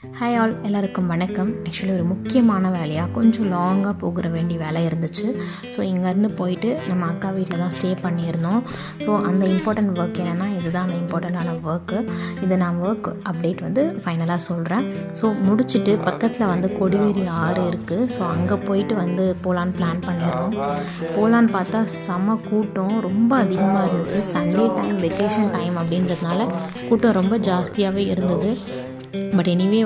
Hi all, எல்லாருக்கும் வணக்கம். Actually ஒரு முக்கியமான வேலையாக கொஞ்சம் லாங்காக போகிற வேண்டிய வேலை இருந்துச்சு. ஸோ இங்கேருந்து போயிட்டு நம்ம அக்கா வீட்டில் தான் ஸ்டே பண்ணியிருந்தோம். ஸோ அந்த இம்பார்ட்டண்ட் ஒர்க் என்னென்னா இதுதான் அந்த இம்பார்ட்டண்ட்டான ஒர்க்கு. இதை நான் ஒர்க் அப்டேட் வந்து ஃபைனலாக சொல்கிறேன். ஸோ முடிச்சுட்டு பக்கத்தில் கொடிவேரி ஆறு இருக்குது. ஸோ அங்கே போயிட்டு போகலான்னு பிளான் பண்ணியிருந்தோம். போகலான்னு பார்த்தா செம்ம கூட்டம் ரொம்ப அதிகமாக இருந்துச்சு. சண்டே டைம், வெக்கேஷன் டைம் அப்படின்றதுனால கூட்டம் ரொம்ப ஜாஸ்தியாகவே இருந்தது. பட் எனிவே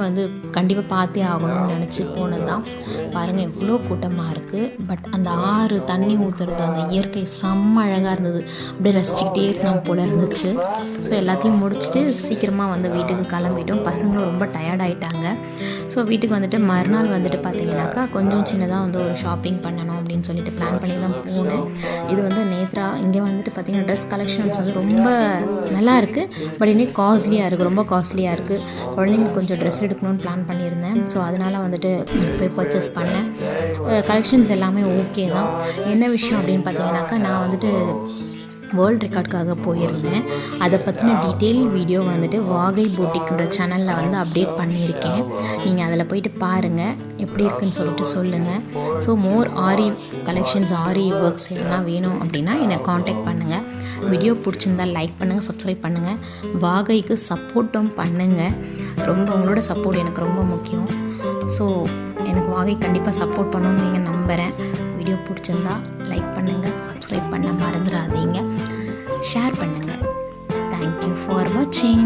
கண்டிப்பாக பார்த்தே ஆகணும்னு நினச்சி போனது தான். பாருங்கள் எவ்வளோ கூட்டமாக இருக்குது. பட் அந்த ஆறு தண்ணி ஊற்றுறது, அந்த இயற்கை செம்ம அழகாக இருந்தது. அப்படியே ரசிச்சுக்கிட்டே இருக்கணும் போல் இருந்துச்சு. ஸோ எல்லாத்தையும் முடிச்சுட்டு சீக்கிரமாக வீட்டுக்கு கிளம்பிட்டோம். பசங்களும் ரொம்ப டயர்டாயிட்டாங்க. ஸோ வீட்டுக்கு மறுநாள் பார்த்தீங்கன்னாக்கா கொஞ்சம் சின்னதாக ஒரு ஷாப்பிங் பண்ணணும் அப்படின்னு சொல்லிட்டு பிளான் பண்ணி தான் போனேன். இது நேத்ரா. இங்கே பார்த்திங்கன்னா ட்ரெஸ் கலெக்ஷன்ஸ் ரொம்ப நல்லா இருக்குது. பட் இன்னும் காஸ்ட்லியாக இருக்குது, ரொம்ப காஸ்ட்லியாக இருக்குது. குழந்தைங்களுக்கு கொஞ்சம் ட்ரெஸ் எடுக்கணும்னு பிளான் பண்ணியிருந்தேன். ஸோ அதனால் போய் பர்ச்சேஸ் பண்ணேன். கலெக்ஷன்ஸ் எல்லாமே ஓகே தான். என்ன விஷயம் அப்படின்னு பார்த்தீங்கன்னாக்கா, நான் வேர்ல்ட் ரெக்கார்டுக்காக போயிருந்தேன். அதை பற்றின டீட்டெயில் வீடியோ வாகை பூட்டிக்ன்ற சேனலில் அப்டேட் பண்ணியிருக்கேன். நீங்கள் அதில் போயிட்டு பாருங்கள், எப்படி இருக்குன்னு சொல்லிட்டு சொல்லுங்கள். ஸோ மோர் ஆரி கலெக்ஷன்ஸ், ஆரி ஒர்க்ஸ் எல்லாம் வேணும் அப்படின்னா என்னை காண்டாக்ட் பண்ணுங்கள். வீடியோ பிடிச்சிருந்தால் லைக் பண்ணுங்கள், சப்ஸ்கிரைப் பண்ணுங்கள், வாகைக்கு சப்போர்ட்டும் பண்ணுங்கள். உங்களோட சப்போர்ட் எனக்கு ரொம்ப முக்கியம். ஸோ எனக்கு வாகை கண்டிப்பாக சப்போர்ட் பண்ணணும்னு நீங்கள் நம்புகிறேன். வீடியோ பிடிச்சிருந்தா லைக் பண்ணுங்கள், சப்ஸ்கிரைப் பண்ண மறந்துடாதீங்க, ஷேர் பண்ணுங்கள். தேங்க்யூ ஃபார் வாட்சிங்.